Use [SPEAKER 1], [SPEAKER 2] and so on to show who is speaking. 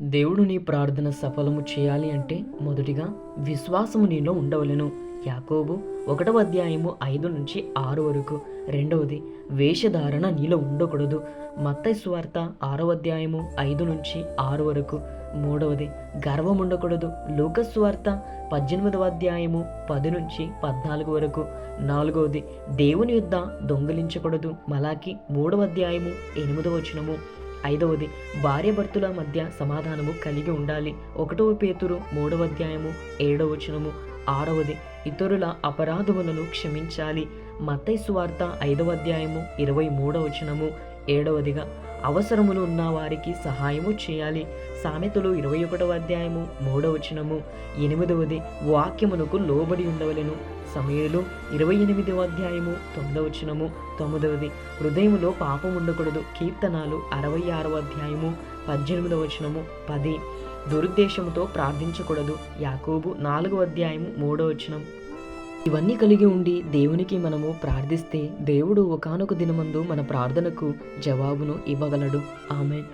[SPEAKER 1] దేవుడు నీ ప్రార్థన సఫలము చేయాలి అంటే మొదటిగా విశ్వాసము నీలో ఉండవలెను. యాకోబు 1:5-6 వరకు. రెండవది, వేషధారణ నీలో ఉండకూడదు. మత్తయి సువార్త 6:5-6 వరకు. మూడవది, గర్వం ఉండకూడదు. లూకా సువార్త 18:10-14 వరకు. నాలుగవది, దేవుని యొద్ద దొంగిలించకూడదు. మలాకి 3:8. ఐదవది, భార్యాభర్తల మధ్య సమాధానము కలిగి ఉండాలి. 1 పేతురు 3:7. ఆరవది, ఇతరుల అపరాధములను క్షమించాలి. మత్తయి సువార్త 5:23. ఏడవదిగా, అవసరములు ఉన్న వారికి సహాయము చేయాలి. సామెతలు 21:3. ఎనిమిదవది, వాక్యమునకు లోబడి ఉండవలెను. సమూయేలు 28:9. తొమ్మిదవది, హృదయములో పాపం ఉండకూడదు. కీర్తనాలు 66:18. 10, దురుద్దేశముతో ప్రార్థించకూడదు. యాకోబు 4:3. ఇవన్నీ కలిగి ఉండి దేవునికి మనము ప్రార్థిస్తే దేవుడు ఒకానొక దినమందు మన ప్రార్థనకు జవాబును ఇవ్వగలడు. ఆమేన్.